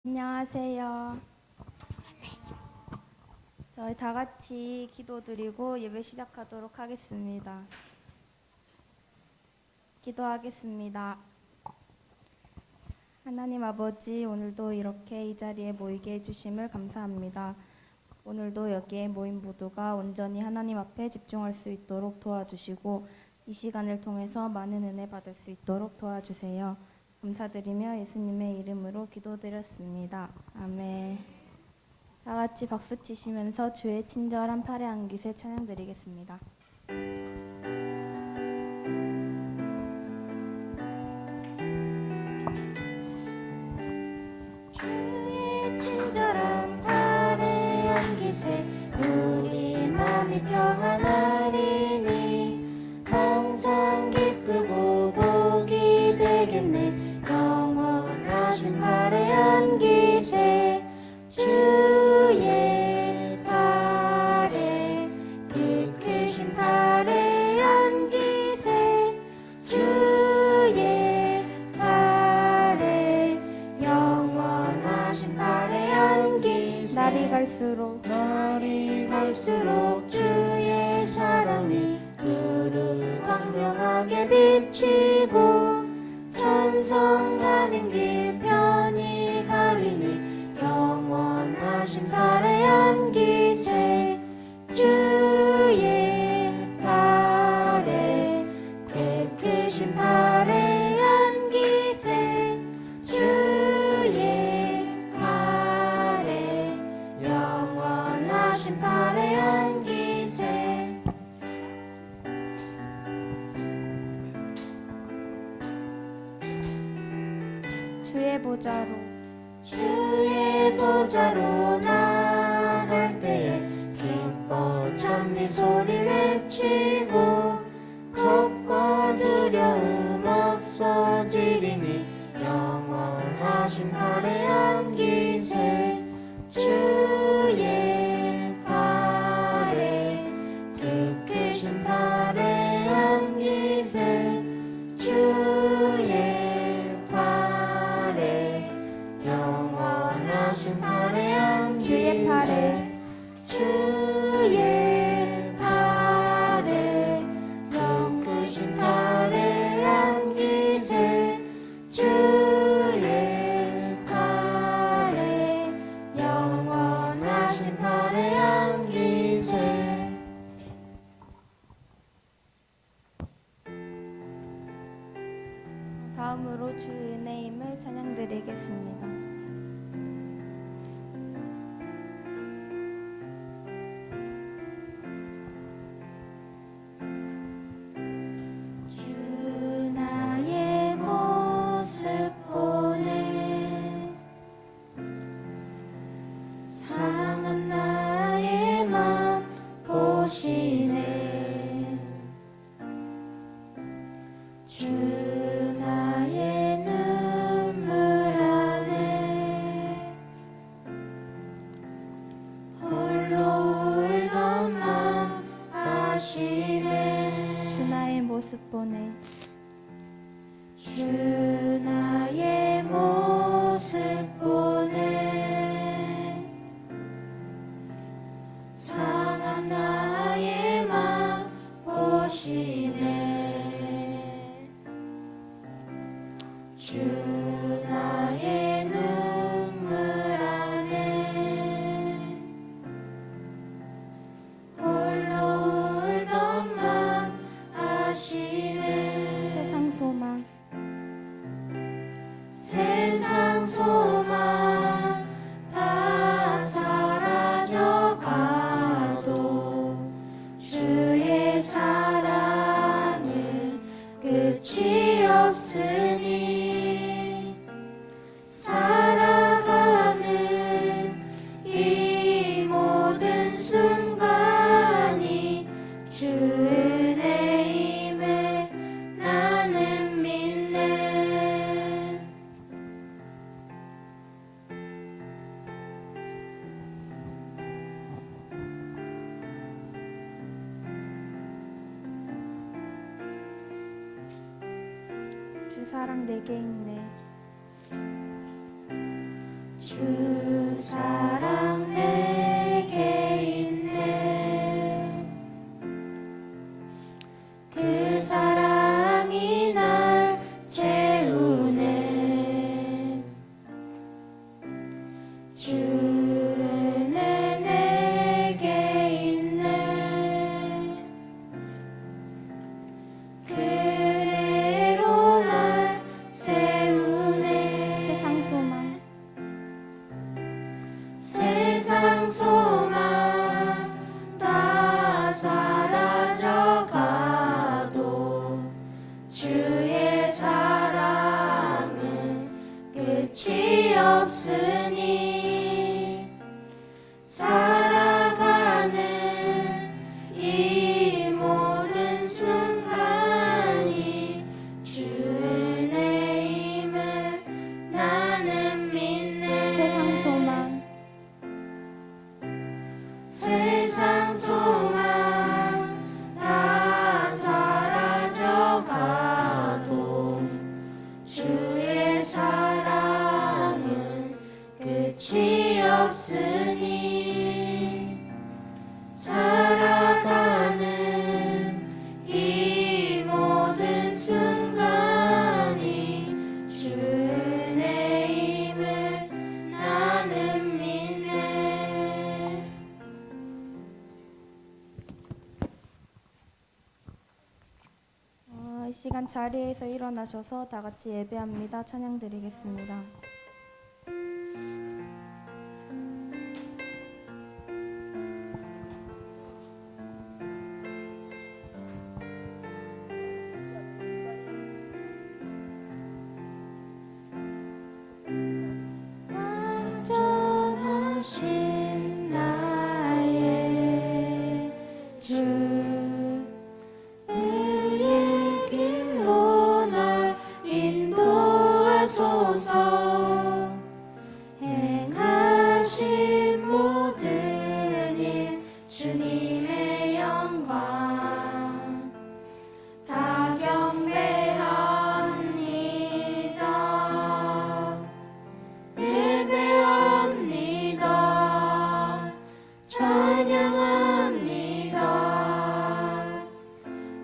안녕하세요. 저희 다 같이 기도드리고 예배 시작하도록 하겠습니다. 기도하겠습니다. 하나님 아버지, 오늘도 이렇게 이 자리에 모이게 해주심을 감사합니다. 오늘도 여기에 모인 모두가 온전히 하나님 앞에 집중할 수 있도록 도와주시고 이 시간을 통해서 많은 은혜 받을 수 있도록 도와주세요. 감사드리며 예수님의 이름으로 기도드렸습니다. 아멘. 다 같이 박수 치시면서 주의 친절한 팔에 안기세 찬양드리겠습니다. 주의 친절한 팔에 안기세 우리 마음이 평안하리니 항상 기쁘고 복이 되겠네. 영원하신 팔에 안기세 주의 팔에 그 크신 팔에 안기세 주의 팔에 영원하신 팔에 안기세 날이 갈수록 주의 사랑이 두루 광명하게 비치고 천성 가는 길 편히 가리니 영원하신 팔에 안기세 주의 팔에 그 크신 팔에 안기세 주의 팔에 영원하신 팔에 안기세 주의 보좌로 나갈 때에 기뻐 찬미 소리 외치고 겁과 두려움 없어지리니 영원하신 팔에 안기세 주의 팔에 그 크신 팔에 안기세 주의 영원하신 팔에 안기세 주의 팔에 영 크신 팔에 안기세 주의 팔에 영원하신 팔에 안기세 다음으로 주 은혜임을 찬양드리겠습니다. 주 나의 모습 보네 상한 나의 맘 보시네 주 나의 눈물 안에 홀로 울던 맘 아시네 세상 소망 다 사라져가도 주의 사랑은 끝이 없으니 살아가는 이 모든 순간이 주 은혜임을 나는 믿네. 주 사랑 내게 있네. 주 주 사랑 내게 있네. 그 사랑이 날 채우네. 주 은혜 내게 있네. 그대로 날 세우네. 세상 소망 세상 소망 다 사라져가도 주의 사랑은 끝이 없으니 살아가는 이 모든 순간이 주 은혜임을 나는 믿네. 세상 소망 세상 소망 다 사라져가도 주의 사랑은 끝이 없으니 살아가는 이 모든 순간이 주 은혜임을 나는 믿네. 이 시간 자리에서 일어나셔서 다 같이 예배합니다. 찬양 드리겠습니다. 완전하신 나의 주 의의 길로 날 인도하소서. 행하신 모든 일 주님의 영광 다 경배합니다. 예배합니다. 찬양합니다.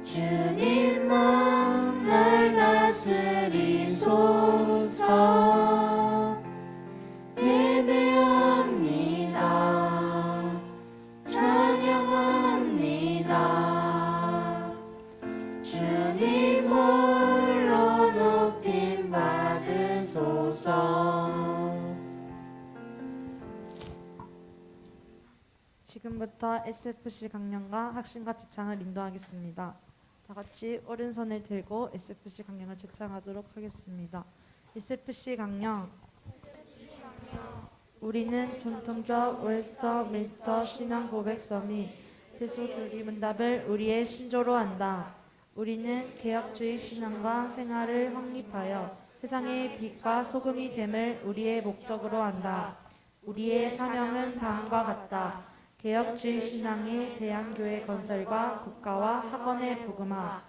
주님만 날 다스리소서. 예배합니다. 찬양합니다. 주님 홀로 높임 받으소서. 지금부터 SFC 강령과 학신과 제창을 인도하겠습니다. 다 같이 오른손을 들고 SFC 강령을 제창하도록 하겠습니다. SFC 강령. 우리는 전통적 웨스터민스터 신앙 고백서 및 대소교리 문답을 우리의 신조로 한다. 우리는 개혁주의 신앙과 생활을 확립하여 세상의 빛과 소금이 됨을 우리의 목적으로 한다. 우리의 사명은 다음과 같다. 개혁주의 신앙의 대한교회 건설과 국가와 학원의 복음화,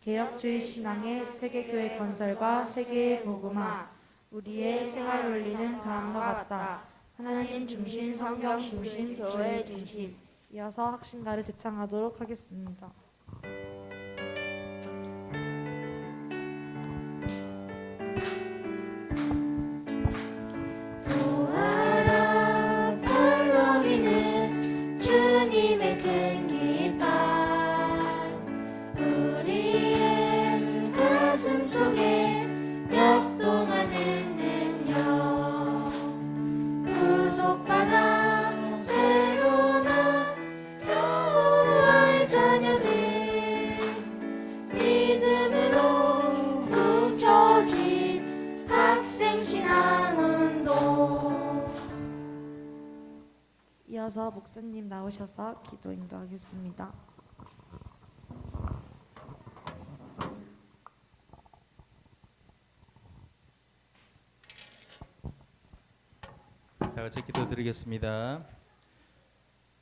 개혁주의 신앙의 세계교회 건설과 세계의 복음화. 우리의 생활 원리는 다음과 같다. 하나님 중심, 성경 중심, 교회 중심. 이어서 학신가를 제창하도록 하겠습니다. 보아라 펄럭이는 주님의 큰 깃발 우리의 가슴 속에 역동하는 능력 구속받아 새로 난 여호와의 자녀들 믿음으로 뭉쳐진 학생신앙운동. 이어서 목사님 나오셔서 기도 인도하겠습니다. 다 같이 기도드리겠습니다.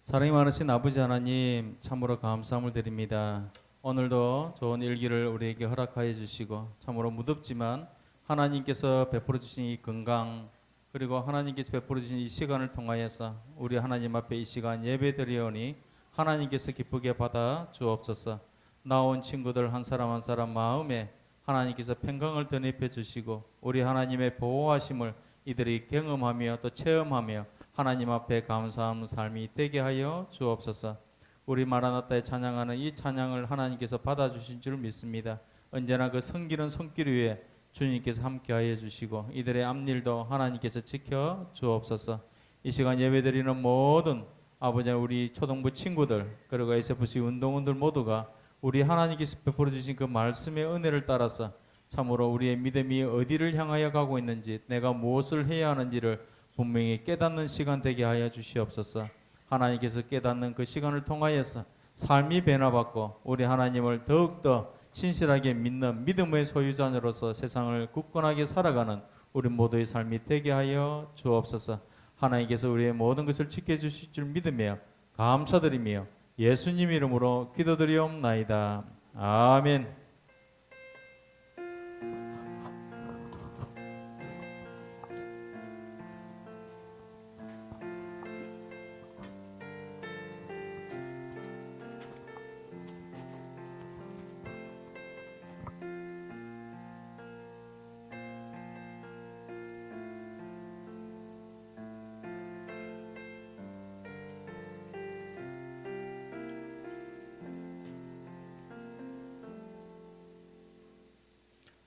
사랑이 많으신 아버지 하나님, 참으로 감사함을 드립니다. 오늘도 좋은 일기를 우리에게 허락하여 주시고 참으로 무덥지만 하나님께서 베풀어 주신 이 건강, 그리고 하나님께서 베풀어 주신 이 시간을 통하여서 우리 하나님 앞에 이 시간 예배드리오니 하나님께서 기쁘게 받아 주옵소서. 나온 친구들 한 사람 한 사람 마음에 하나님께서 평강을 덧입혀 주시고 우리 하나님의 보호하심을 이들이 경험하며 또 체험하며 하나님 앞에 감사하는 삶이 되게 하여 주옵소서. 우리 마라나타에 찬양하는 이 찬양을 하나님께서 받아주신 줄 믿습니다. 언제나 그 섬기는 손길 위에 주님께서 함께하여 주시고 이들의 앞일도 하나님께서 지켜 주옵소서. 이 시간 예배드리는 모든 아버지 우리 초등부 친구들 그리고 SFC 운동원들 모두가 우리 하나님께서 베풀어 주신 그 말씀의 은혜를 따라서 참으로 우리의 믿음이 어디를 향하여 가고 있는지 내가 무엇을 해야 하는지를 분명히 깨닫는 시간 되게 하여 주시옵소서. 하나님께서 깨닫는 그 시간을 통하여서 삶이 변화받고 우리 하나님을 더욱더 신실하게 믿는 믿음의 소유자로서 세상을 굳건하게 살아가는 우리 모두의 삶이 되게 하여 주옵소서. 하나님께서 우리의 모든 것을 지켜주실 줄 믿으며 감사드리며 예수님 이름으로 기도드리옵나이다. 아멘.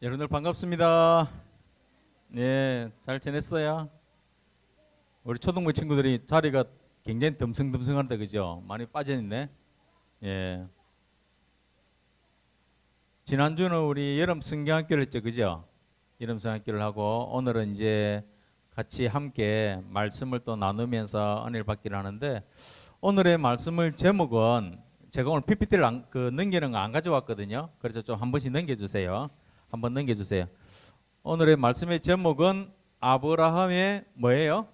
여러분들 반갑습니다. 네, 잘 지냈어요? 우리 초등부 친구들이 자리가 굉장히 듬성듬성한데 그죠? 많이 빠져있네. 예. 지난주는 우리 여름 성경학교를 했죠, 그죠? 여름 성경학교를 하고 오늘은 이제 같이 함께 말씀을 또 나누면서 은혜를 받기를 하는데 오늘의 말씀을 제목은 제가 오늘 PPT를 넘기는 거 안 가져왔거든요. 그래서 좀 한 번씩 넘겨주세요. 한번 넘겨주세요. 오늘의 말씀의 제목은 아브라함의 뭐예요?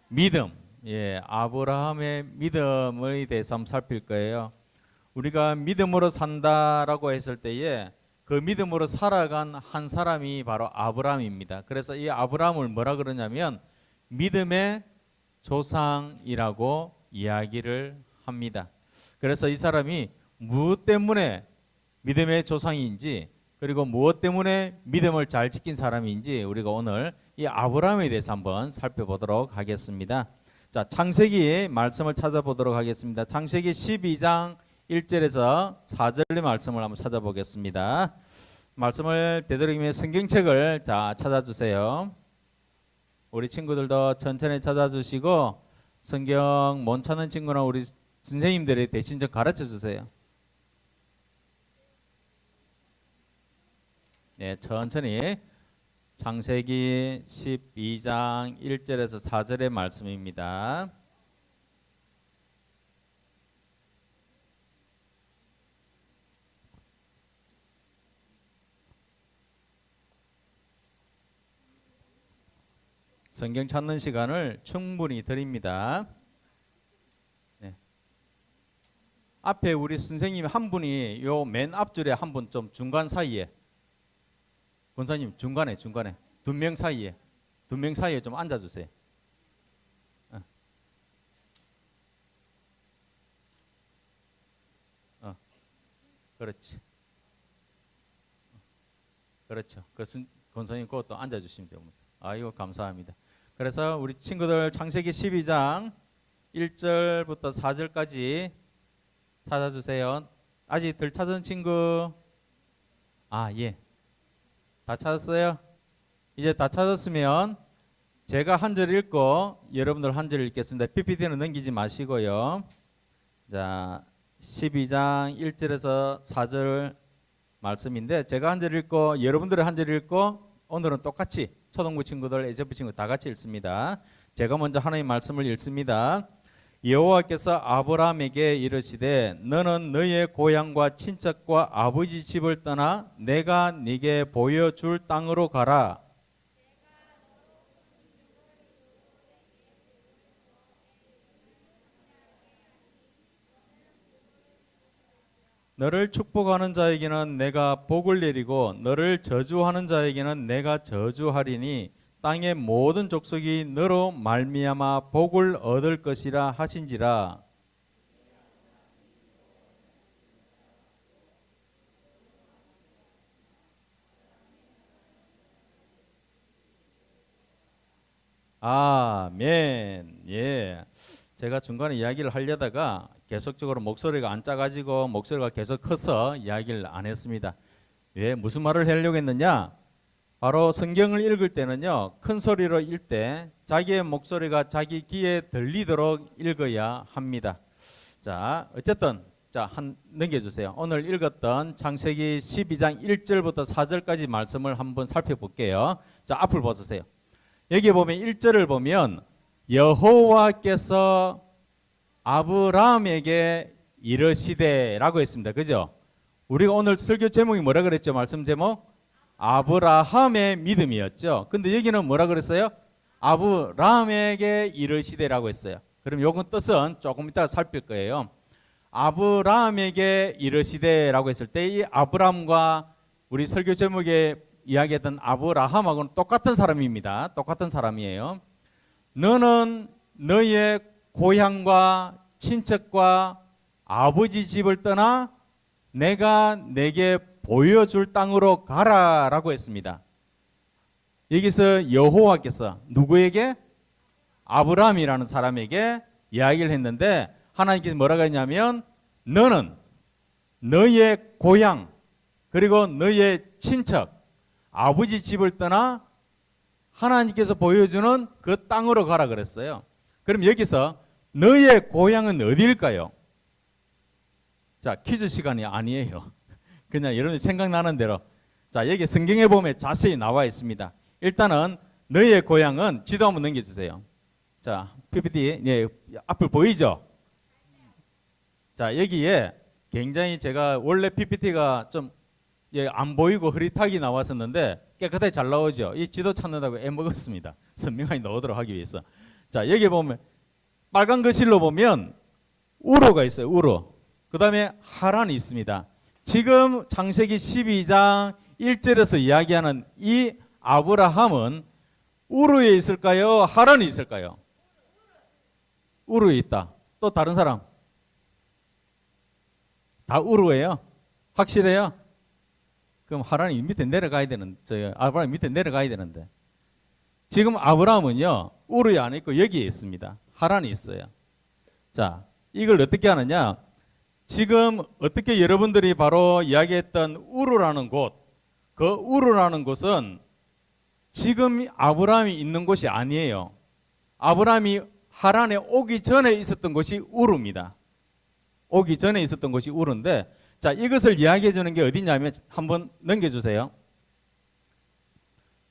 믿음. 예, 아브라함의 믿음에 대해서 한번 살필 거예요. 우리가 믿음으로 산다라고 했을 때에 그 믿음으로 살아간 한 사람이 바로 아브라함입니다. 그래서 이 아브라함을 뭐라 그러냐면 믿음의 조상이라고 이야기를 합니다. 그래서 이 사람이 무엇 때문에 믿음의 조상인지 그리고 무엇 때문에 믿음을 잘 지킨 사람인지 우리가 오늘 이 아브라함에 대해서 한번 살펴보도록 하겠습니다. 자, 창세기 말씀을 찾아보도록 하겠습니다. 창세기 12장 1절에서 4절의 말씀을 한번 찾아보겠습니다. 말씀을 되도록이면 성경책을 자 찾아주세요. 우리 친구들도 천천히 찾아주시고 성경 못 찾는 친구는 우리 선생님들이 대신 좀 가르쳐 주세요. 네, 천천히 창세기 12장 1절에서 4절의 말씀입니다. 성경 찾는 시간을 충분히 드립니다. 네. 앞에 우리 선생님 한 분이 요 맨 앞줄에 한 분 좀 중간 사이에 권사님 중간에 두 명 사이에 좀 앉아주세요. 그렇지. 그렇죠. 그것은 권사님 그것도 앉아주시면 됩니다. 아이고 감사합니다. 그래서 우리 친구들 창세기 12장 1절부터 4절까지 찾아주세요. 아직 덜 찾은 친구 예. 다 찾았어요? 이제 다 찾았으면 제가 한 절 읽고 여러분들 한 절 읽겠습니다. PPT는 넘기지 마시고요. 자, 12장 1절에서 4절 말씀인데 제가 한 절 읽고 여러분들이 한 절 읽고 오늘은 똑같이 초등부 친구들, SF 친구 다 같이 읽습니다. 제가 먼저 하나님의 말씀을 읽습니다. 여호와께서 아브라함에게 이르시되 너는 너의 고향과 친척과 아버지 집을 떠나 내가 네게 보여줄 땅으로 가라. 너를 축복하는 자에게는 내가 복을 내리고 너를 저주하는 자에게는 내가 저주하리니 땅의 모든 족속이 너로 말미암아 복을 얻을 것이라 하신지라. 아멘. 예. 제가 중간에 이야기를 하려다가 계속적으로 목소리가 안 작아지고 목소리가 계속 커서 이야기를 안 했습니다. 왜 무슨 말을 하려고 했느냐? 바로 성경을 읽을 때는요, 큰 소리로 읽을 때 자기의 목소리가 자기 귀에 들리도록 읽어야 합니다. 자, 어쨌든 넘겨주세요. 오늘 읽었던 창세기 12장 1절부터 4절까지 말씀을 한번 살펴볼게요. 자, 앞을 보세요. 여기 보면 1절을 보면 여호와께서 아브라함에게 이르시되라고 했습니다. 그죠? 우리가 오늘 설교 제목이 뭐라 그랬죠? 말씀 제목? 아브라함의 믿음이었죠. 근데 여기는 뭐라 그랬어요? 아브라함에게 이르시되라고 했어요. 그럼 요건 뜻은 조금 이따 살필 거예요. 아브라함에게 이르시되라고 했을 때 이 아브라함과 우리 설교 제목에 이야기했던 아브라함하고는 똑같은 사람입니다. 똑같은 사람이에요. 너는 너의 고향과 친척과 아버지 집을 떠나 내가 내게 보여줄 땅으로 가라라고 했습니다. 여기서 여호와께서 누구에게? 아브라함이라는 사람에게 이야기를 했는데 하나님께서 뭐라고 했냐면 너는 너의 고향 그리고 너의 친척 아버지 집을 떠나 하나님께서 보여주는 그 땅으로 가라 그랬어요. 그럼 여기서 너의 고향은 어디일까요? 자, 퀴즈 시간이 아니에요. 그냥 여러분이 생각나는 대로. 자, 여기 성경에 보면 자세히 나와 있습니다. 일단은 너의 고향은 지도 한번 넘겨주세요. 자, PPT 예, 앞을 보이죠? 자, 여기에 굉장히 제가 원래 PPT가 좀 안 보이고 흐릿하게 나왔었는데 깨끗하게 잘 나오죠. 이 지도 찾는다고 애먹었습니다. 선명하게 나오도록 하기 위해서. 자, 여기 보면 빨간 거실로 보면 우르가 있어요. 우르. 그 다음에 하란이 있습니다. 지금 창세기 12장 1절에서 이야기하는 이 아브라함은 우르에 있을까요? 하란이 있을까요? 우르에 있다. 또 다른 사람? 다 우르예요? 확실해요? 그럼 하란이 밑에 내려가야 되는, 아브라함 밑에 내려가야 되는데. 지금 아브라함은요, 우르에 안 있고 여기에 있습니다. 하란이 있어요. 자, 이걸 어떻게 하느냐? 지금 어떻게 여러분들이 바로 이야기했던 우르라는 곳, 그 우르라는 곳은 지금 아브라함이 있는 곳이 아니에요. 아브라함이 하란에 오기 전에 있었던 곳이 우르입니다. 오기 전에 있었던 곳이 우르인데, 자, 이것을 이야기해 주는 게 어디냐면 한번 넘겨주세요.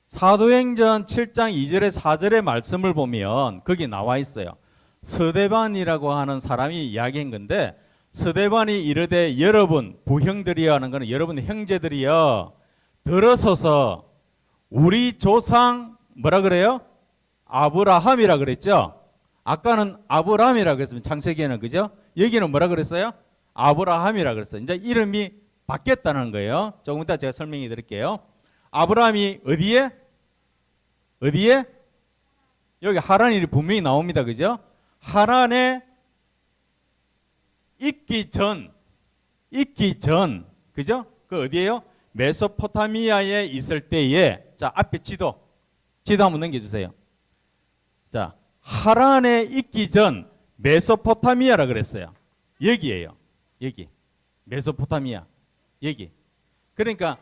사도행전 7장 2절에 4절의 말씀을 보면 거기 나와 있어요. 스데반이라고 하는 사람이 이야기한 건데 스데반이 이르되 여러분 부형들이여 하는 것은 여러분 형제들이여 들어서서 우리 조상 뭐라 그래요? 아브라함이라 그랬죠. 아까는 아브람이라 그랬으면 창세기에는 그죠? 여기는 뭐라 그랬어요? 아브라함이라 그랬어요. 이제 이름이 바뀌었다는 거예요. 조금 이따 제가 설명해 드릴게요. 아브라함이 어디에? 어디에? 여기 하란이 분명히 나옵니다. 그죠? 하란에 있기 전, 그죠? 그 어디에요? 메소포타미아에 있을 때에, 자, 앞에 지도 한번 넘겨주세요. 자, 하란에 있기 전 메소포타미아라 그랬어요. 여기에요. 여기. 메소포타미아. 여기. 그러니까,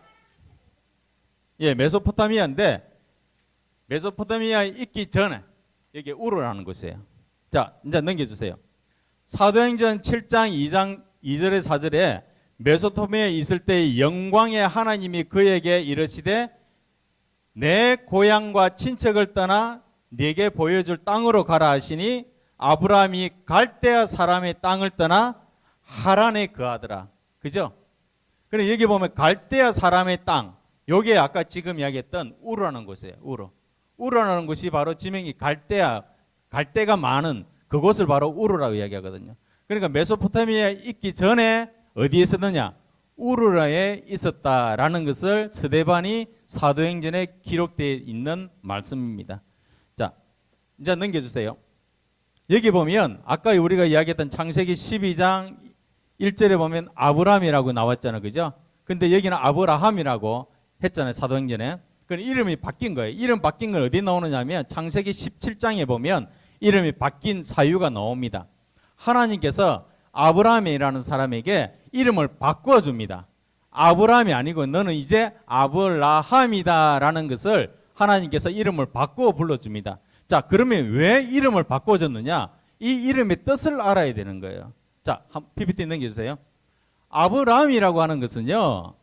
예, 메소포타미아인데, 메소포타미아에 있기 전에, 여기 우르라는 곳이에요. 자, 이제 넘겨주세요. 사도행전 7장 2절에 4절에 메소포타미아에 있을 때 영광의 하나님이 그에게 이르시되 내 고향과 친척을 떠나 네게 보여줄 땅으로 가라 하시니 아브라함이 갈대아 사람의 땅을 떠나 하란에 거하더라. 그죠? 그래 여기 보면 갈대아 사람의 땅, 요게 아까 지금 이야기했던 우르라는 곳이에요. 우르라는 곳이 바로 지명이 갈대가 많은 그곳을 바로 우르라고 이야기하거든요. 그러니까 메소포타미아에 있기 전에 어디에 있었느냐? 우르라에 있었다라는 것을 스데반이 사도행전에 기록되어 있는 말씀입니다. 자, 이제 넘겨주세요. 여기 보면 아까 우리가 이야기했던 창세기 12장 1절에 보면 아브람이라고 나왔잖아요. 그죠? 근데 여기는 아브라함이라고 했잖아요. 사도행전에. 그 이름이 바뀐 거예요. 이름 바뀐 건 어디 나오느냐면 창세기 17장에 보면 이름이 바뀐 사유가 나옵니다. 하나님께서 아브라함이라는 사람에게 이름을 바꿔줍니다. 아브라함이 아니고 너는 이제 아브라함이다라는 것을 하나님께서 이름을 바꾸어 불러줍니다. 자, 그러면 왜 이름을 바꿔줬느냐? 이 이름의 뜻을 알아야 되는 거예요. 자, PPT 넘겨주세요. 아브라함이라고 하는 것은요,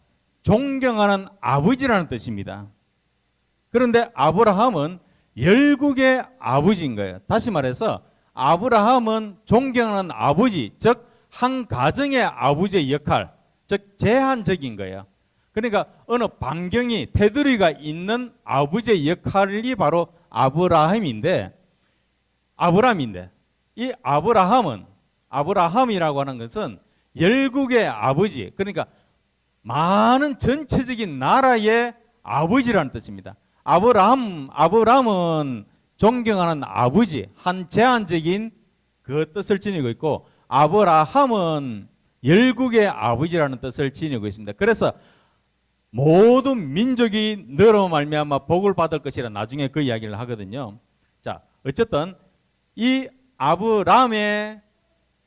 존경하는 아버지라는 뜻입니다. 그런데 아브라함은 열국의 아버지인 거예요. 다시 말해서 아브라함은 존경하는 아버지, 즉 한 가정의 아버지의 역할, 즉 제한적인 거예요. 그러니까 어느 반경이 테두리가 있는 아버지의 역할이 바로 아브라함인데 이 아브라함이라고 하는 것은 열국의 아버지, 그러니까 많은 전체적인 나라의 아버지라는 뜻입니다. 아브라함은 존경하는 아버지, 한 제한적인 그 뜻을 지니고 있고, 아브라함은 열국의 아버지라는 뜻을 지니고 있습니다. 그래서 모든 민족이 너로 말미암아 복을 받을 것이라 나중에 그 이야기를 하거든요. 자, 어쨌든 이 아브라함의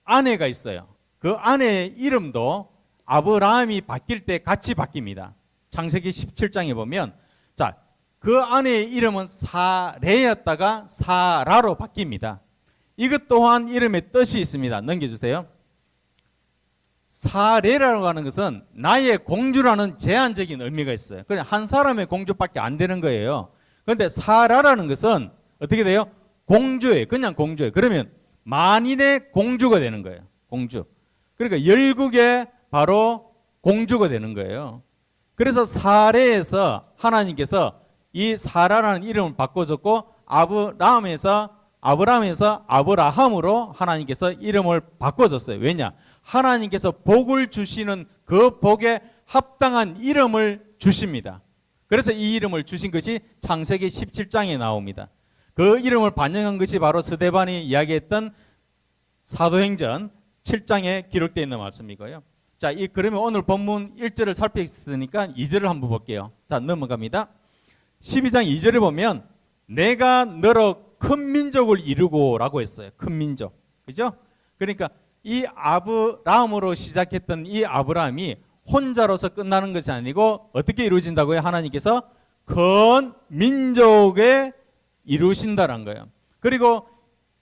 아내가 있어요. 그 아내의 이름도 아브라함이 바뀔 때 같이 바뀝니다. 창세기 17장에 보면, 자, 그 아내의 이름은 사레였다가 사라로 바뀝니다. 이것 또한 이름의 뜻이 있습니다. 넘겨주세요. 사레라고 하는 것은 나의 공주라는 제한적인 의미가 있어요. 그냥 한 사람의 공주밖에 안 되는 거예요. 그런데 사라라는 것은 어떻게 돼요? 공주예요. 그냥 공주예요. 그러면 만인의 공주가 되는 거예요. 공주. 그러니까 열국의 바로 공주가 되는 거예요. 그래서 사레에서 하나님께서 이 사라라는 이름을 바꿔줬고, 아브라함에서 아브라함으로 하나님께서 이름을 바꿔줬어요. 왜냐? 하나님께서 복을 주시는 그 복에 합당한 이름을 주십니다. 그래서 이 이름을 주신 것이 창세기 17장에 나옵니다. 그 이름을 반영한 것이 바로 스데반이 이야기했던 사도행전 7장에 기록되어 있는 말씀이고요. 자, 그러면 오늘 본문 1절을 살펴봤으니까 2절을 한번 볼게요. 자, 넘어갑니다. 12장 2절을 보면 내가 너로 큰 민족을 이루고 라고 했어요. 큰 민족. 그죠? 그러니까 이 아브라함으로 시작했던 이 아브라함이 혼자로서 끝나는 것이 아니고 어떻게 이루어진다고요? 하나님께서 큰 민족에 이루신다는 거예요. 그리고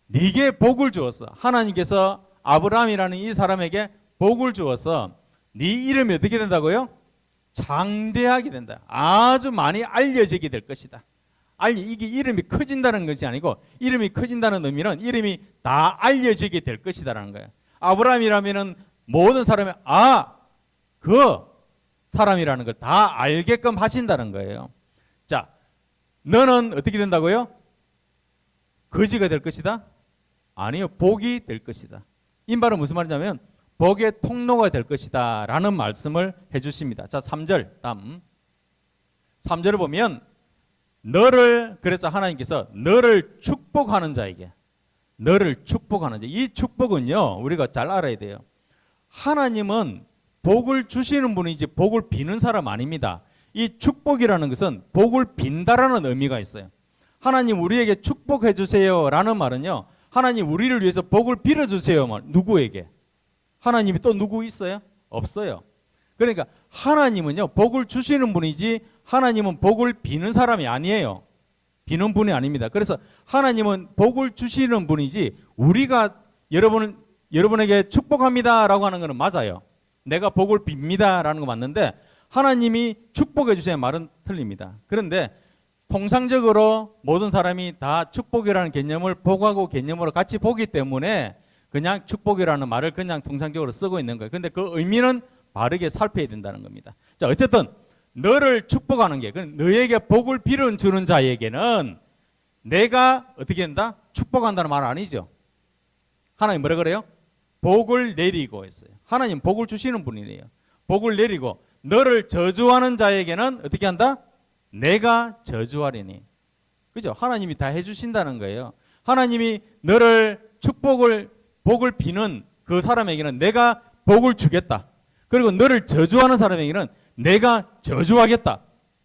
네게 복을 주었어. 하나님께서 아브라함이라는 이 사람에게 복을 주어서 네 이름이 어떻게 된다고요? 장대하게 된다. 아주 많이 알려지게 될 것이다. 이게 이름이 커진다는 것이 아니고, 이름이 커진다는 의미는 이름이 다 알려지게 될 것이다라는 거예요. 아브라함이라면은 모든 사람이 그 사람이라는 걸 다 알게끔 하신다는 거예요. 자, 너는 어떻게 된다고요? 거지가 될 것이다? 아니요, 복이 될 것이다. 이 말은 무슨 말이냐면 복의 통로가 될 것이다 라는 말씀을 해주십니다. 자, 3절 다음 3절을 보면 그래서 하나님께서 너를 축복하는 자에게, 이 축복은요 우리가 잘 알아야 돼요. 하나님은 복을 주시는 분이지 복을 비는 사람 아닙니다. 이 축복이라는 것은 복을 빈다라는 의미가 있어요. 하나님 우리에게 축복해 주세요 라는 말은요, 하나님 우리를 위해서 복을 빌어주세요 말. 누구에게? 하나님이 또 누구 있어요? 없어요. 그러니까 하나님은요 복을 주시는 분이지 하나님은 복을 비는 사람이 아니에요. 비는 분이 아닙니다. 그래서 하나님은 복을 주시는 분이지, 우리가 여러분에게 축복합니다 라고 하는 것은 맞아요. 내가 복을 빕니다 라는 거 맞는데, 하나님이 축복해 주세요 말은 틀립니다. 그런데 통상적으로 모든 사람이 다 축복이라는 개념을 복하고 개념으로 같이 보기 때문에 그냥 축복이라는 말을 그냥 통상적으로 쓰고 있는 거예요. 근데 그 의미는 바르게 살펴야 된다는 겁니다. 자, 어쨌든 너를 축복하는 게, 너에게 복을 빌어주는 자에게는 내가 어떻게 한다? 축복한다는 말 아니죠. 하나님 뭐라 그래요? 복을 내리고 했어요. 하나님 복을 주시는 분이래요. 복을 내리고 너를 저주하는 자에게는 어떻게 한다? 내가 저주하리니. 그죠? 하나님이 다 해주신다는 거예요. 하나님이 너를 복을 비는 그 사람에게는 내가 복을 주겠다. 그리고 너를 저주하는 사람에게는 내가 저주하겠다.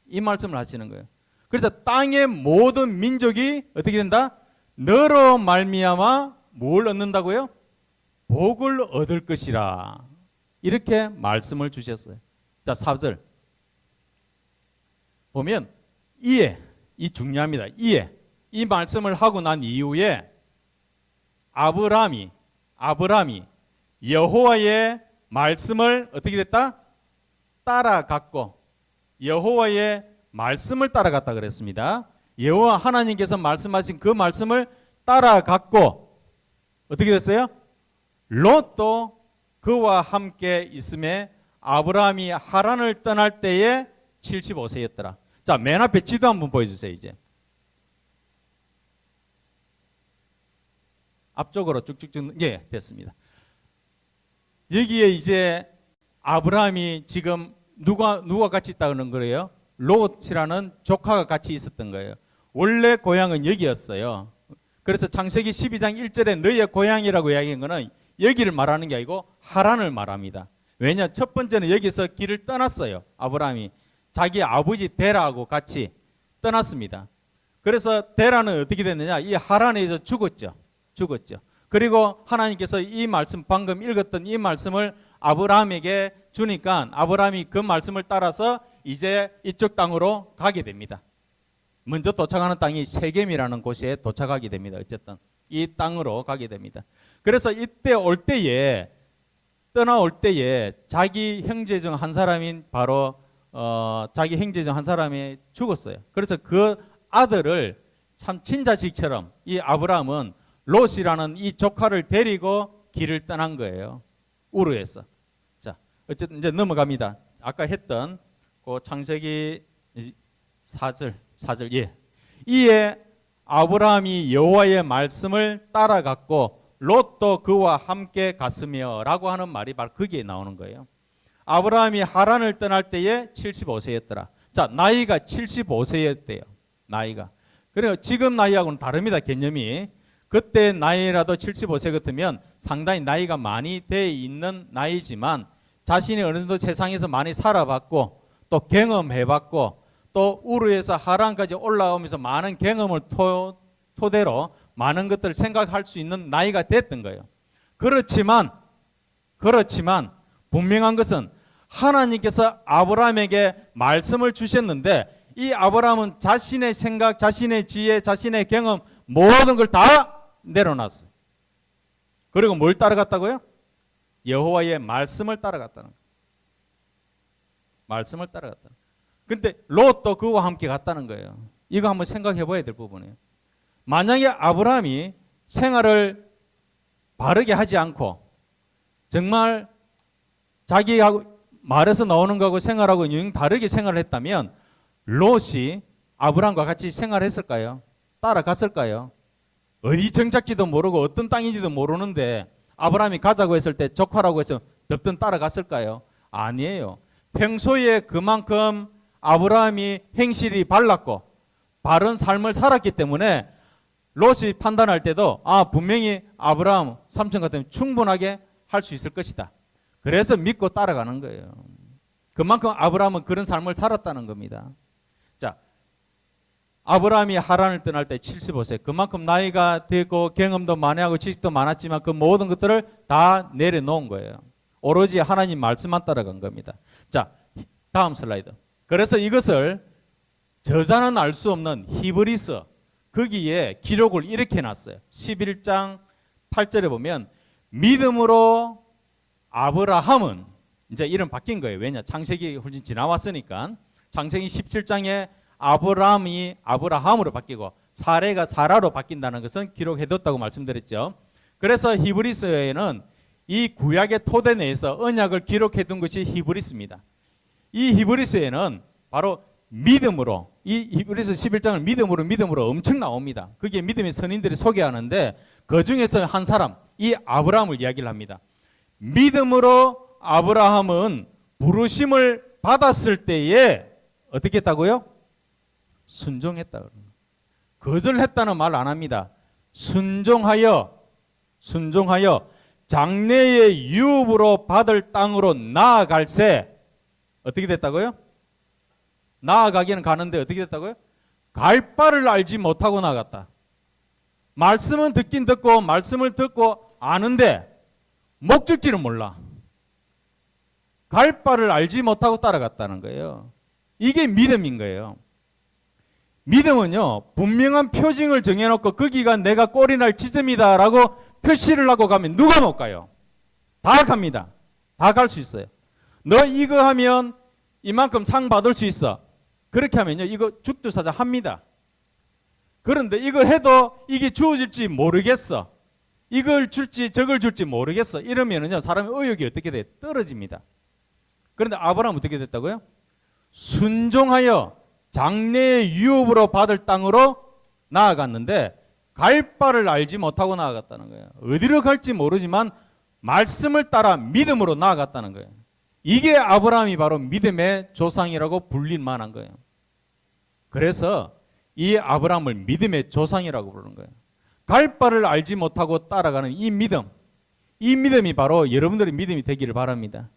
이 말씀을 하시는 거예요. 그래서 땅의 모든 민족이 어떻게 된다? 너로 말미암아 뭘 얻는다고요? 복을 얻을 것이라. 이렇게 말씀을 주셨어요. 자, 4절 보면 이 중요합니다. 이 말씀을 하고 난 이후에 아브라함이 여호와의 말씀을 어떻게 됐다? 따라갔고 여호와의 말씀을 따라갔다 그랬습니다. 여호와 하나님께서 말씀하신 그 말씀을 따라갔고 어떻게 됐어요? 롯도 그와 함께 있음에 아브라함이 하란을 떠날 때에 75세였더라. 자, 맨 앞에 지도 한번 보여주세요. 이제 앞쪽으로 쭉쭉쭉 됐습니다. 여기에 이제 아브라함이 지금 누가 같이 있다는 거예요? 롯이라는 조카가 같이 있었던 거예요. 원래 고향은 여기였어요. 그래서 창세기 12장 1절에 너희의 고향이라고 이야기한 거는 여기를 말하는 게 아니고 하란을 말합니다. 왜냐? 첫 번째는 여기서 길을 떠났어요. 아브라함이 자기 아버지 데라하고 같이 떠났습니다. 그래서 데라는 어떻게 됐느냐? 이 하란에서 죽었죠. 그리고 하나님께서 이 말씀, 방금 읽었던 이 말씀을 아브라함에게 주니까 아브라함이 그 말씀을 따라서 이제 이쪽 땅으로 가게 됩니다. 먼저 도착하는 땅이 세겜이라는 곳에 도착하게 됩니다. 어쨌든 이 땅으로 가게 됩니다. 그래서 이때 떠나올 때에 자기 형제 중 한 사람인 바로 자기 형제 중 한 사람이 죽었어요. 그래서 그 아들을 참 친자식처럼 이 아브라함은 롯이라는 이 조카를 데리고 길을 떠난 거예요. 우르에서. 자, 어쨌든 이제 넘어갑니다. 아까 했던 그 창세기 4절 이에 아브라함이 여호와의 말씀을 따라갔고 롯도 그와 함께 갔으며 라고 하는 말이 바로 거기에 나오는 거예요. 아브라함이 하란을 떠날 때에 75세였더라. 자, 나이가 75세였대요. 나이가. 그래요. 지금 나이하고는 다릅니다. 개념이. 그때 나이라도 75세 같으면 상당히 나이가 많이 돼 있는 나이지만 자신이 어느 정도 세상에서 많이 살아봤고 또 경험해봤고 또 우르에서 하란까지 올라오면서 많은 경험을 토대로 많은 것들을 생각할 수 있는 나이가 됐던 거예요. 그렇지만 분명한 것은 하나님께서 아브라함에게 말씀을 주셨는데 이 아브라함은 자신의 생각, 자신의 지혜, 자신의 경험 모든 걸 다 내려놨어요. 그리고 뭘 따라갔다고요? 여호와의 말씀을 따라갔다는 거예요. 말씀을 따라갔다. 근데 롯도 그와 함께 갔다는 거예요. 이거 한번 생각해 봐야 될 부분이에요. 만약에 아브라함이 생활을 바르게 하지 않고 정말 자기하고 말에서 나오는 거하고 생활하고 영 다르게 생활을 했다면 롯이 아브라함과 같이 생활했을까요? 따라갔을까요? 어디 정착지도 모르고 어떤 땅인지도 모르는데 아브라함이 가자고 했을 때 조카라고 해서 덥던 따라갔을까요? 아니에요. 평소에 그만큼 아브라함이 행실이 발랐고 바른 삶을 살았기 때문에 롯이 판단할 때도 분명히 아브라함 삼촌 같으면 충분하게 할 수 있을 것이다. 그래서 믿고 따라가는 거예요. 그만큼 아브라함은 그런 삶을 살았다는 겁니다. 자, 아브라함이 하란을 떠날 때 75세, 그만큼 나이가 되고 경험도 많이 하고 지식도 많았지만 그 모든 것들을 다 내려놓은 거예요. 오로지 하나님 말씀만 따라간 겁니다. 자, 다음 슬라이드. 그래서 이것을 저자는 알 수 없는 히브리서 거기에 기록을 이렇게 해놨어요. 11장 8절에 보면 믿음으로 아브라함은 이제 이름 바뀐 거예요. 왜냐? 창세기 훨씬 지나왔으니까. 창세기 17장에 아브라함이 아브라함으로 바뀌고 사레가 사라로 바뀐다는 것은 기록해뒀다고 말씀드렸죠. 그래서 히브리서에는 이 구약의 토대 내에서 언약을 기록해둔 것이 히브리서입니다. 이 히브리서에는 바로 믿음으로, 이 히브리서 11장을 믿음으로 엄청 나옵니다. 그게 믿음의 선인들이 소개하는데 그 중에서 한 사람, 이 아브라함을 이야기를 합니다. 믿음으로 아브라함은 부르심을 받았을 때에 어떻게 했다고요? 순종했다. 거절했다는 말 안 합니다. 순종하여 장래의 유업으로 받을 땅으로 나아갈새 어떻게 됐다고요? 나아가기는 가는데 어떻게 됐다고요? 갈 바를 알지 못하고 나갔다. 말씀은 듣긴 듣고 말씀을 듣고 아는데 목적지는 몰라. 갈 바를 알지 못하고 따라갔다는 거예요. 이게 믿음인 거예요. 믿음은요, 분명한 표징을 정해놓고 거기가 내가 꼴이 날 지점이다라고 표시를 하고 가면 누가 못 가요? 다 갑니다. 다 갈 수 있어요. 너 이거 하면 이만큼 상 받을 수 있어. 그렇게 하면요, 이거 죽두사자 합니다. 그런데 이거 해도 이게 주어질지 모르겠어. 이걸 줄지 저걸 줄지 모르겠어. 이러면은요, 사람의 의욕이 어떻게 돼? 떨어집니다. 그런데 아브라함은 어떻게 됐다고요? 순종하여 장래의 유업으로 받을 땅으로 나아갔는데 갈 바를 알지 못하고 나아갔다는 거예요. 어디로 갈지 모르지만 말씀을 따라 믿음으로 나아갔다는 거예요. 이게 아브라함이 바로 믿음의 조상이라고 불릴 만한 거예요. 그래서 이 아브라함을 믿음의 조상이라고 부르는 거예요. 갈 바를 알지 못하고 따라가는 이 믿음이 바로 여러분들의 믿음이 되기를 바랍니다.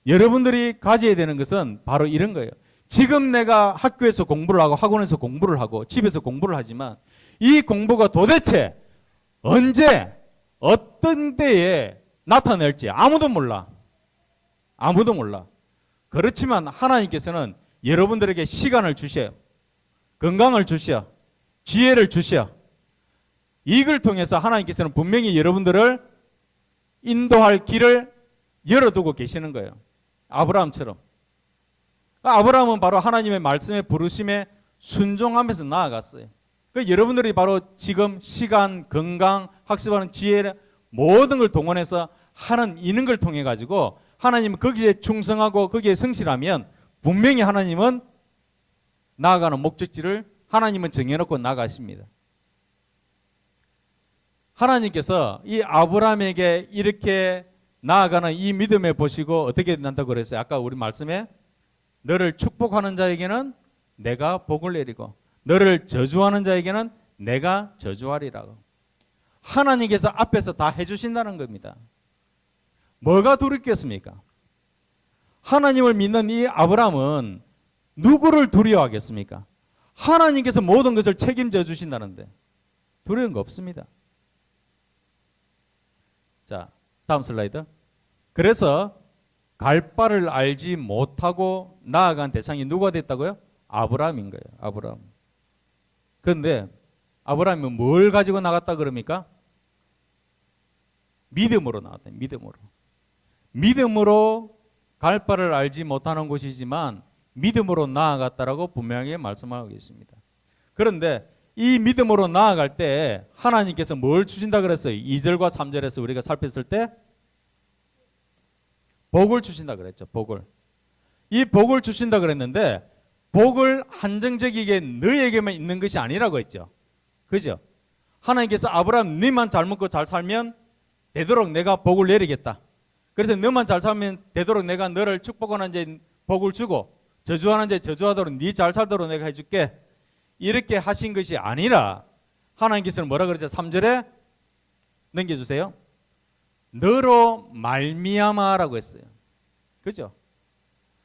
여러분들이 가져야 되는 것은 바로 이런 거예요. 지금 내가 학교에서 공부를 하고 학원에서 공부를 하고 집에서 공부를 하지만 이 공부가 도대체 언제 어떤 때에 나타날지 아무도 몰라. 아무도 몰라. 그렇지만 하나님께서는 여러분들에게 시간을 주셔요. 건강을 주셔. 지혜를 주셔. 이걸 통해서 하나님께서는 분명히 여러분들을 인도할 길을 열어두고 계시는 거예요. 아브라함처럼. 아브라함은 바로 하나님의 말씀에 부르심에 순종하면서 나아갔어요. 여러분들이 바로 지금 시간, 건강, 학습하는 지혜 모든 걸 동원해서 하는 이는 걸 통해 가지고 하나님은 거기에 충성하고 거기에 성실하면 분명히 하나님은 나아가는 목적지를 하나님은 정해놓고 나가십니다. 하나님께서 이 아브라함에게 이렇게 나아가는 이 믿음에 보시고 어떻게 된다고 그랬어요? 아까 우리 말씀에 너를 축복하는 자에게는 내가 복을 내리고 너를 저주하는 자에게는 내가 저주하리라고. 하나님께서 앞에서 다 해주신다는 겁니다. 뭐가 두렵겠습니까? 하나님을 믿는 이 아브라함은 누구를 두려워하겠습니까? 하나님께서 모든 것을 책임져 주신다는데 두려운 거 없습니다. 자, 다음 슬라이드. 그래서 갈 바를 알지 못하고 나아간 대상이 누가 됐다고요? 아브라함인 거예요. 아브라함. 그런데 아브라함이 뭘 가지고 나갔다 그럽니까? 믿음으로 나왔다. 믿음으로 갈 바를 알지 못하는 곳이지만 믿음으로 나아갔다라고 분명하게 말씀하고 계십니다. 그런데 이 믿음으로 나아갈 때 하나님께서 뭘 주신다 그랬어요? 2절과 3절에서 우리가 살폈을 때 복을 주신다 그랬죠. 복을. 이 복을 주신다 그랬는데 복을 한정적이게 너에게만 있는 것이 아니라고 했죠. 그죠? 하나님께서 아브라함 너만 잘 먹고 잘 살면 되도록 내가 복을 내리겠다. 그래서 너만 잘 살면 되도록 내가 너를 축복하는 자에 복을 주고 저주하는 자에 저주하도록 네 잘 살도록 내가 해줄게. 이렇게 하신 것이 아니라 하나님께서는 뭐라 그러죠? 3절에 넘겨주세요. 너로 말미암아라고 했어요. 그죠?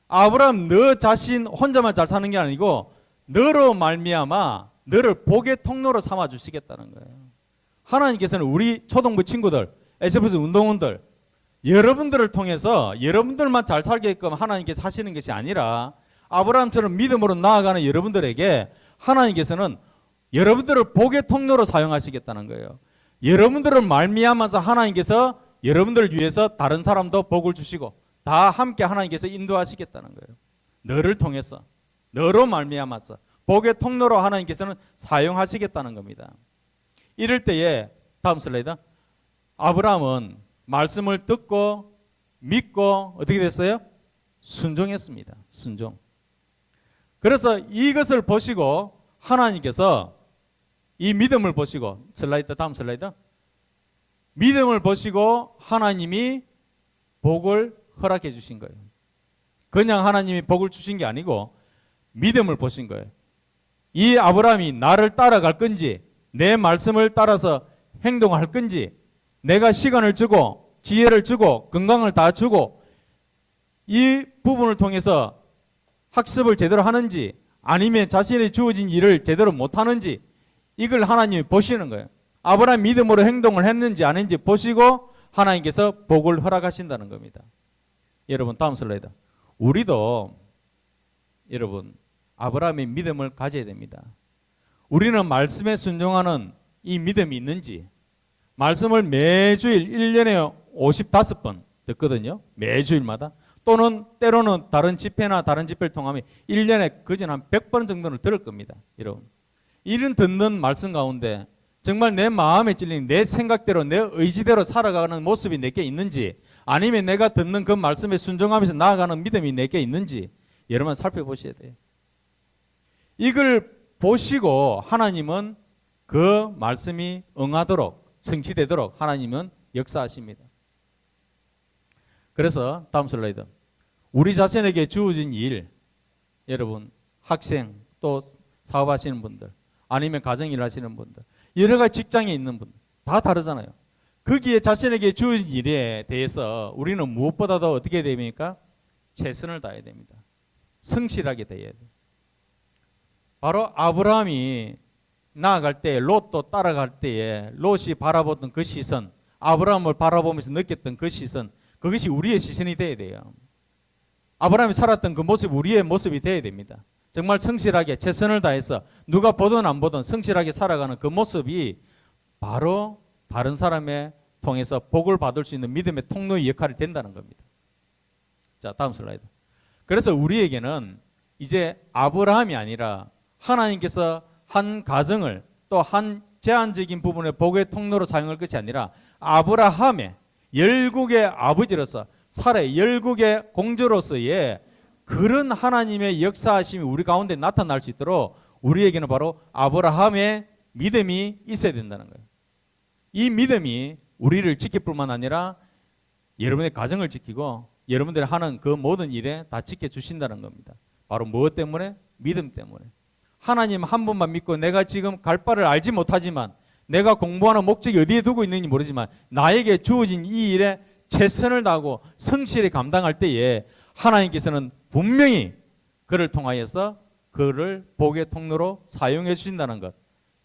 아브라함 너 자신 혼자만 잘 사는 게 아니고 너로 말미암아 너를 복의 통로로 삼아 주시겠다는 거예요. 하나님께서는 우리 초등부 친구들, 에스프스 운동원들 여러분들을 통해서 여러분들만 잘 살게끔 하나님께서 하시는 것이 아니라 아브라함처럼 믿음으로 나아가는 여러분들에게 하나님께서는 여러분들을 복의 통로로 사용하시겠다는 거예요. 여러분들을 말미암아서 하나님께서 여러분들을 위해서 다른 사람도 복을 주시고 다 함께 하나님께서 인도하시겠다는 거예요. 너를 통해서 너로 말미암아서 복의 통로로 하나님께서는 사용하시겠다는 겁니다. 이럴 때에 다음 슬라이드. 아브라함은 말씀을 듣고 믿고 어떻게 됐어요? 순종했습니다. 순종. 그래서 이것을 보시고 하나님께서 이 믿음을 보시고 슬라이드 다음 슬라이드. 믿음을 보시고 하나님이 복을 허락해 주신 거예요. 그냥 하나님이 복을 주신 게 아니고 믿음을 보신 거예요. 이 아브라함이 나를 따라갈 건지, 내 말씀을 따라서 행동할 건지, 내가 시간을 주고 지혜를 주고 건강을 다 주고 이 부분을 통해서 학습을 제대로 하는지, 아니면 자신이 주어진 일을 제대로 못하는지, 이걸 하나님이 보시는 거예요. 아브라함 믿음으로 행동을 했는지 안 했는지 보시고 하나님께서 복을 허락하신다는 겁니다. 여러분, 다음 슬라이드. 우리도 여러분 아브라함의 믿음을 가져야 됩니다. 우리는 말씀에 순종하는 이 믿음이 있는지, 말씀을 매주일 1년에 55번 듣거든요. 매주일마다. 또는 때로는 다른 집회나 다른 집회를 통하면 1년에 그전 한 100번 정도는 들을 겁니다. 여러분, 이런 듣는 말씀 가운데 정말 내 마음에 찔리는, 내 생각대로 내 의지대로 살아가는 모습이 내게 있는지, 아니면 내가 듣는 그 말씀에 순종하면서 나아가는 믿음이 내게 있는지 여러분 살펴보셔야 돼요. 이걸 보시고 하나님은 그 말씀이 응하도록, 성취되도록 하나님은 역사하십니다. 그래서 다음 슬라이드. 우리 자신에게 주어진 일, 여러분 학생, 또 사업하시는 분들, 아니면 가정일 하시는 분들, 여러 가지 직장에 있는 분들 다 다르잖아요. 거기에 자신에게 주어진 일에 대해서 우리는 무엇보다도 어떻게 됩니까? 최선을 다해야 됩니다. 성실하게 대해야 돼요. 바로 아브라함이 나아갈 때, 롯도 따라갈 때에 롯이 바라보던 그 시선, 아브라함을 바라보면서 느꼈던 그 시선, 그것이 우리의 시선이 돼야 돼요. 아브라함이 살았던 그 모습이 우리의 모습이 돼야 됩니다. 정말 성실하게 최선을 다해서 누가 보든 안 보든 성실하게 살아가는 그 모습이 바로 다른 사람의 통해서 복을 받을 수 있는 믿음의 통로의 역할이 된다는 겁니다. 자, 다음 슬라이드. 그래서 우리에게는 이제 아브라함이 아니라 하나님께서 한 가정을, 또 한 제한적인 부분의 복의 통로로 사용할 것이 아니라 아브라함의 열국의 아버지로서, 살의 열국의 공주로서의 그런 하나님의 역사하심이 우리 가운데 나타날 수 있도록 우리에게는 바로 아브라함의 믿음이 있어야 된다는 거예요. 이 믿음이 우리를 지킬 뿐만 아니라 여러분의 가정을 지키고 여러분들이 하는 그 모든 일에 다 지켜주신다는 겁니다. 바로 무엇 때문에? 믿음 때문에. 하나님 한 분만 믿고 내가 지금 갈 바를 알지 못하지만, 내가 공부하는 목적이 어디에 두고 있는지 모르지만 나에게 주어진 이 일에 최선을 다하고 성실히 감당할 때에 하나님께서는 분명히 그를 통하여서 그를 복의 통로로 사용해 주신다는 것.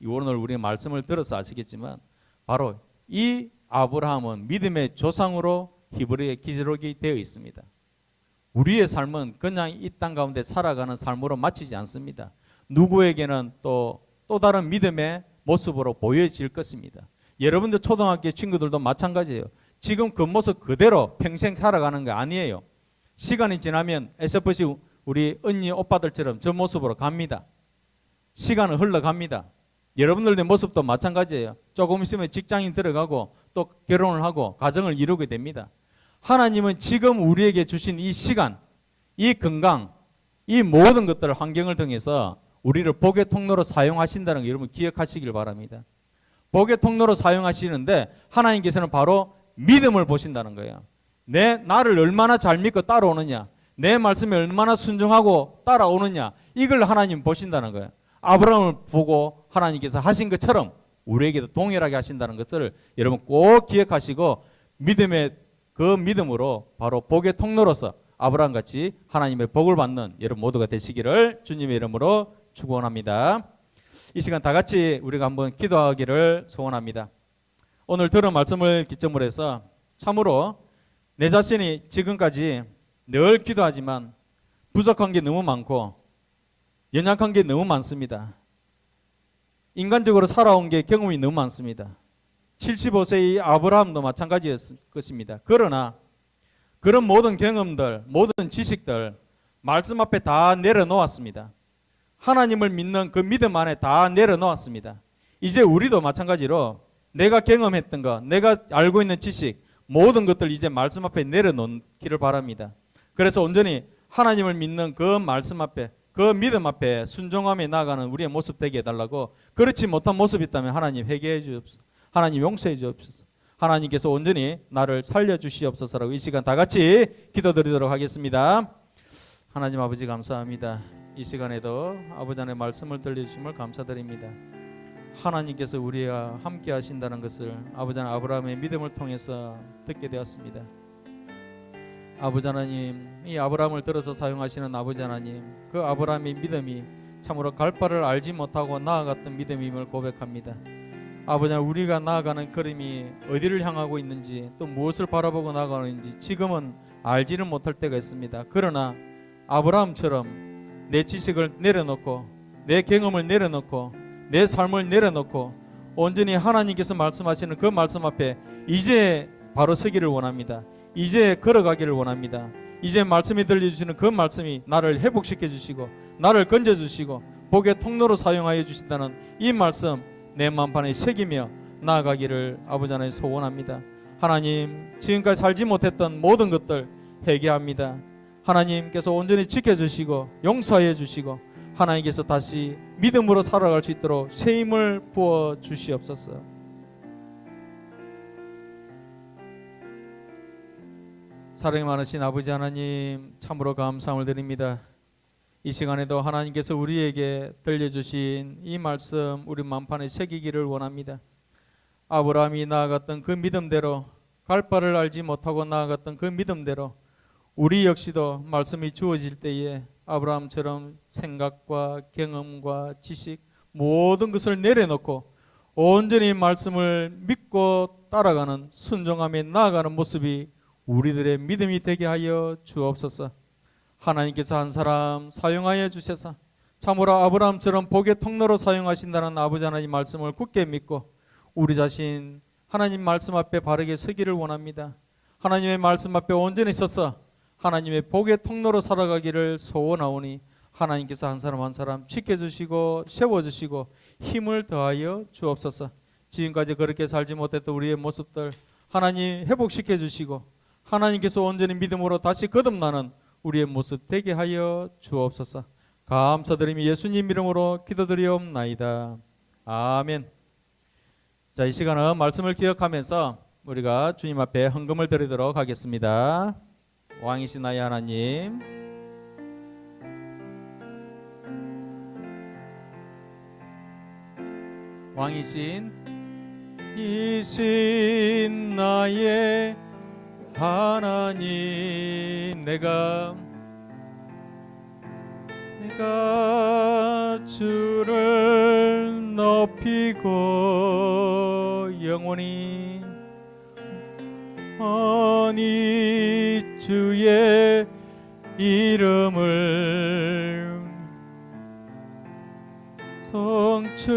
오늘 우리 말씀을 들어서 아시겠지만 바로 이 아브라함은 믿음의 조상으로 히브리의 기록이 되어 있습니다. 우리의 삶은 그냥 이 땅 가운데 살아가는 삶으로 마치지 않습니다. 누구에게는 또 다른 믿음의 모습으로 보여질 것입니다. 여러분들 초등학교 친구들도 마찬가지예요. 지금 그 모습 그대로 평생 살아가는 게 아니에요. 시간이 지나면 SFC 우리 언니 오빠들처럼 저 모습으로 갑니다. 시간은 흘러갑니다. 여러분들의 모습도 마찬가지예요. 조금 있으면 직장인 들어가고 또 결혼을 하고 가정을 이루게 됩니다. 하나님은 지금 우리에게 주신 이 시간, 이 건강, 이 모든 것들을 환경을 통해서 우리를 복의 통로로 사용하신다는 거 여러분 기억하시길 바랍니다. 복의 통로로 사용하시는데 하나님께서는 바로 믿음을 보신다는 거예요. 나를 얼마나 잘 믿고 따라오느냐, 내 말씀에 얼마나 순종하고 따라오느냐, 이걸 하나님 보신다는 거예요. 아브라함을 보고 하나님께서 하신 것처럼 우리에게도 동일하게 하신다는 것을 여러분 꼭 기억하시고 믿음의 그 믿음으로 바로 복의 통로로서 아브라함같이 하나님의 복을 받는 여러분 모두가 되시기를 주님의 이름으로 축원합니다. 이 시간 다 같이 우리가 한번 기도하기를 소원합니다. 오늘 들은 말씀을 기점으로 해서 참으로 내 자신이 지금까지 늘 기도하지만 부족한 게 너무 많고 연약한 게 너무 많습니다. 인간적으로 살아온 게 경험이 너무 많습니다. 75세의 아브라함도 마찬가지였을 것입니다. 그러나 그런 모든 경험들, 모든 지식들 말씀 앞에 다 내려놓았습니다. 하나님을 믿는 그 믿음 안에 다 내려놓았습니다. 이제 우리도 마찬가지로 내가 경험했던 것, 내가 알고 있는 지식, 모든 것들 이제 말씀 앞에 내려놓기를 바랍니다. 그래서 온전히 하나님을 믿는 그 말씀 앞에, 그 믿음 앞에 순종하며 나아가는 우리의 모습 되게 해달라고, 그렇지 못한 모습이 있다면 하나님 회개해 주옵소서. 하나님 용서해 주옵소서. 하나님께서 온전히 나를 살려주시옵소서라고 이 시간 다 같이 기도드리도록 하겠습니다. 하나님 아버지 감사합니다. 이 시간에도 아버지 하나님의 말씀을 들려주심을 감사드립니다. 하나님께서 우리와 함께 하신다는 것을 아버지 하나님 아브라함의 믿음을 통해서 듣게 되었습니다. 아버지 하나님, 이 아브라함을 들어서 사용하시는 아버지 하나님, 그 아브라함의 믿음이 참으로 갈 바를 알지 못하고 나아갔던 믿음임을 고백합니다. 아버지 하나님, 우리가 나아가는 걸음이 어디를 향하고 있는지 또 무엇을 바라보고 나아가는지 지금은 알지는 못할 때가 있습니다. 그러나 아브라함처럼 내 지식을 내려놓고 내 경험을 내려놓고 내 삶을 내려놓고 온전히 하나님께서 말씀하시는 그 말씀 앞에 이제 바로 서기를 원합니다. 이제 걸어가기를 원합니다. 이제 말씀이 들려주시는 그 말씀이 나를 회복시켜 주시고 나를 건져주시고 복의 통로로 사용하여 주신다는 이 말씀 내 마음판에 새기며 나아가기를 아버지 하나님 소원합니다. 하나님, 지금까지 살지 못했던 모든 것들 회개합니다. 하나님께서 온전히 지켜주시고 용서해 주시고 하나님께서 다시 믿음으로 살아갈 수 있도록 새 힘을 부어 주시옵소서. 사랑이 많으신 아버지 하나님, 참으로 감사함을 드립니다. 이 시간에도 하나님께서 우리에게 들려주신 이 말씀 우리 마음판에 새기기를 원합니다. 아브라함이 나아갔던 그 믿음대로, 갈 바를 알지 못하고 나아갔던 그 믿음대로 우리 역시도 말씀이 주어질 때에 아브라함처럼 생각과 경험과 지식 모든 것을 내려놓고 온전히 말씀을 믿고 따라가는 순종함에 나아가는 모습이 우리들의 믿음이 되게 하여 주옵소서. 하나님께서 한 사람 사용하여 주셔서 참으로 아브라함처럼 복의 통로로 사용하신다는 아버지 하나님 말씀을 굳게 믿고 우리 자신 하나님 말씀 앞에 바르게 서기를 원합니다. 하나님의 말씀 앞에 온전히 서서 하나님의 복의 통로로 살아가기를 소원하오니 하나님께서 한 사람 한 사람 지켜주시고 세워주시고 힘을 더하여 주옵소서. 지금까지 그렇게 살지 못했던 우리의 모습들 하나님 회복시켜 주시고 하나님께서 온전히 믿음으로 다시 거듭나는 우리의 모습 되게 하여 주옵소서. 감사드리며 예수님 이름으로 기도드리옵나이다. 아멘. 자, 이 시간은 말씀을 기억하면서 우리가 주님 앞에 헌금을 드리도록 하겠습니다. 왕이신 나의 하나님, 왕이신 이신 나의 하나님, 내가 주를 높이고 영원히 주의 이름을 송축하리이다.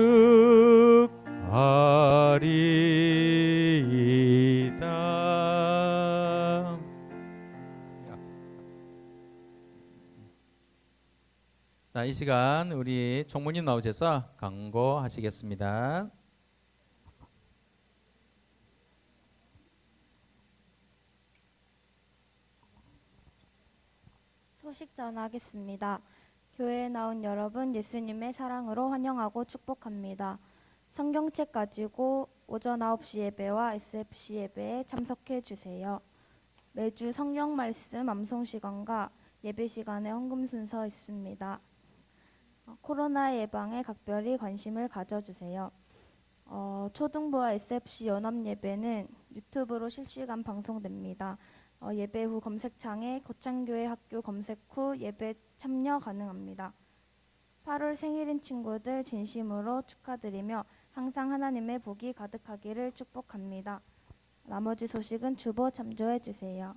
자, 이 시간 우리 총무님 나오셔서 강구하시겠습니다. 소식 전하겠습니다. 교회에 나온 여러분 예수님의 사랑으로 환영하고 축복합니다. 성경책 가지고 오전 9시 예배와 SFC 예배에 참석해 주세요. 매주 성경 말씀 암송 시간과 예배 시간에 헌금 순서 있습니다. 코로나 예방에 각별히 관심을 가져주세요. 초등부와 SFC 연합 예배는 유튜브로 실시간 방송됩니다. 예배 후 검색창에 거창교회 학교 검색 후 예배 참여 가능합니다. 8월 생일인 친구들 진심으로 축하드리며 항상 하나님의 복이 가득하기를 축복합니다. 나머지 소식은 주보 참조해 주세요.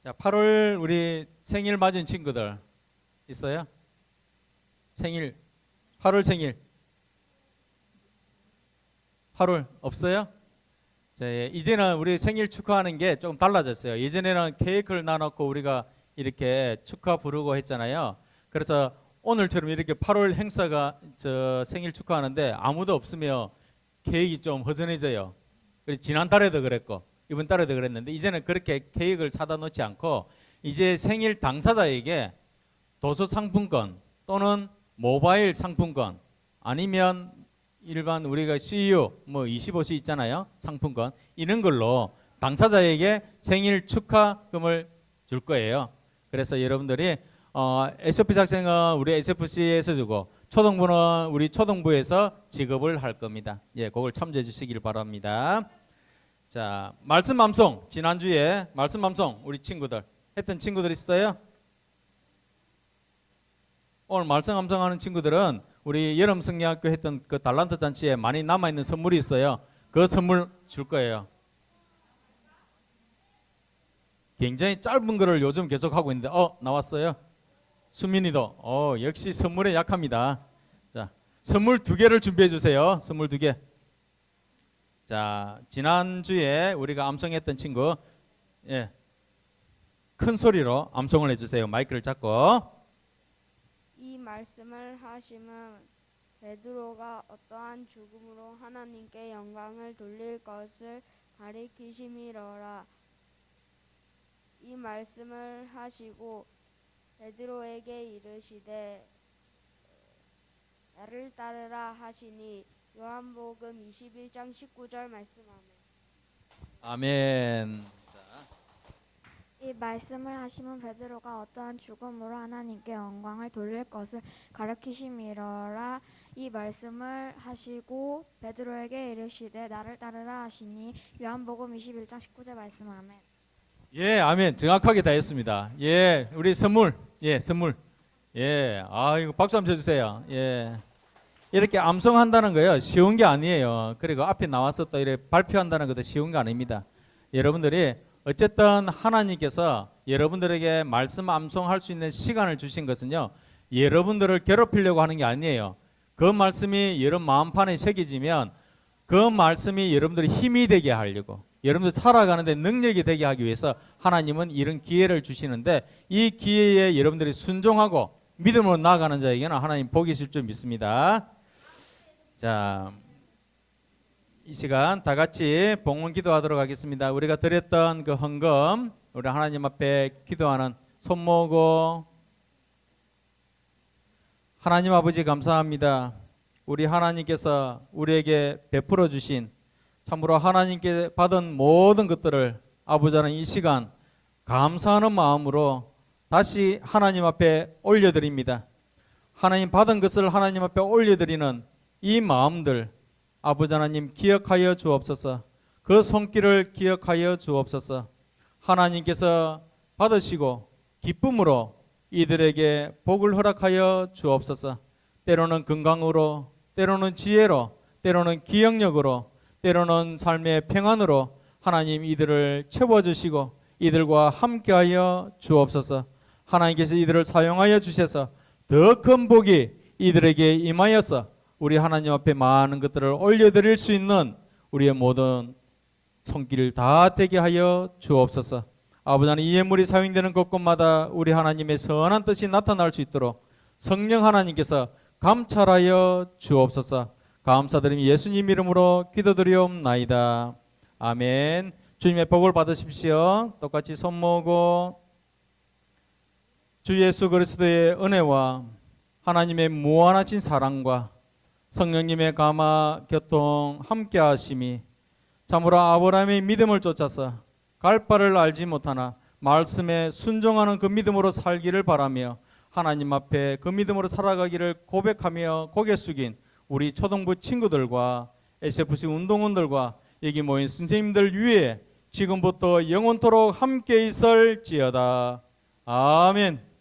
자, 8월 우리 생일 맞은 친구들 있어요? 생일 8월 생일 8월 없어요? 자, 이제는 우리 생일 축하하는 게 조금 달라졌어요. 예전에는 케이크를 나눠놓고 우리가 이렇게 축하 부르고 했잖아요. 그래서 오늘처럼 이렇게 8월 행사가 생일 축하하는데 아무도 없으면 케이크 좀 허전해져요. 그래서 지난달에도 그랬고 이번 달에도 그랬는데 이제는 그렇게 케이크를 사다 놓지 않고 이제 생일 당사자에게 도서 상품권 또는 모바일 상품권 아니면 일반 우리가 CU 뭐 25시 있잖아요. 상품권 이런 걸로 당사자에게 생일 축하금을 줄 거예요. 그래서 여러분들이 SF 작성은 우리 SFC에서 주고 초등부는 우리 초등부에서 지급을 할 겁니다. 예, 그걸 참조해 주시길 바랍니다. 자, 말씀 암송 지난주에 말씀 암송 우리 친구들 했던 친구들 있어요? 오늘 말씀 암송하는 친구들은 우리 여름 성경학교 했던 그 달란트 잔치에 많이 남아 있는 선물이 있어요. 그 선물 줄 거예요. 굉장히 짧은 거를 요즘 계속 하고 있는데 나왔어요. 수민이도 역시 선물에 약합니다. 자, 선물 2개를 준비해 주세요. 선물 2개. 자, 지난주에 우리가 암송했던 친구 예, 큰 소리로 암송을 해주세요. 마이크를 잡고. 이 말씀을 하심은 베드로가 어떠한 죽음으로 하나님께 영광을 돌릴 것을 가리키심이로라. 이 말씀을 하시고 베드로에게 이르시되 나를 따르라 하시니 요한복음 21장 19절 말씀하면 아멘. 이 말씀을 하시면 베드로가 어떠한 죽음으로 하나님께 영광을 돌릴 것을 가르치심이로라. 이 말씀을 하시고 베드로에게 이르시되 나를 따르라 하시니 요한복음 21장 19절 말씀 아멘. 예, 아멘. 정확하게 다 했습니다. 예, 우리 선물. 예, 선물. 예, 이거 박수 한번 쳐주세요. 예. 이렇게 암송한다는 거요 쉬운 게 아니에요. 그리고 앞에 나와서 또 이렇게 발표한다는 것도 쉬운 게 아닙니다. 여러분들이 어쨌든 하나님께서 여러분들에게 말씀 암송할 수 있는 시간을 주신 것은요 여러분들을 괴롭히려고 하는 게 아니에요. 그 말씀이 여러분 마음판에 새겨지면 그 말씀이 여러분들의 힘이 되게 하려고, 여러분들 살아가는데 능력이 되게 하기 위해서 하나님은 이런 기회를 주시는데, 이 기회에 여러분들이 순종하고 믿음으로 나아가는 자에게는 하나님 복이 있을 줄 믿습니다. 자, 이 시간 다 같이 봉헌 기도하도록 하겠습니다. 우리가 드렸던 그 헌금 우리 하나님 앞에 기도하는 손 모으고. 하나님 아버지 감사합니다. 우리 하나님께서 우리에게 베풀어 주신 참으로 하나님께 받은 모든 것들을 아버지 하나님 이 시간 감사하는 마음으로 다시 하나님 앞에 올려드립니다. 하나님 받은 것을 하나님 앞에 올려드리는 이 마음들 아버지 하나님 기억하여 주옵소서. 그 손길을 기억하여 주옵소서. 하나님께서 받으시고 기쁨으로 이들에게 복을 허락하여 주옵소서. 때로는 건강으로, 때로는 지혜로, 때로는 기억력으로, 때로는 삶의 평안으로 하나님 이들을 채워주시고 이들과 함께하여 주옵소서. 하나님께서 이들을 사용하여 주셔서 더 큰 복이 이들에게 임하여서 우리 하나님 앞에 많은 것들을 올려드릴 수 있는 우리의 모든 손길을 다 되게 하여 주옵소서. 아버지 하나님 이 예물이 사용되는 곳곳마다 우리 하나님의 선한 뜻이 나타날 수 있도록 성령 하나님께서 감찰하여 주옵소서. 감사드리며 예수님 이름으로 기도드리옵나이다. 아멘. 주님의 복을 받으십시오. 똑같이 손 모으고. 주 예수 그리스도의 은혜와 하나님의 무한하신 사랑과 성령님의 감화 교통 함께 하심이 참으로 아브라함의 믿음을 쫓아서 갈 바를 알지 못하나 말씀에 순종하는 그 믿음으로 살기를 바라며 하나님 앞에 그 믿음으로 살아가기를 고백하며 고개 숙인 우리 초등부 친구들과 SFC 운동원들과 여기 모인 선생님들 위에 지금부터 영원토록 함께 있을지어다. 아멘.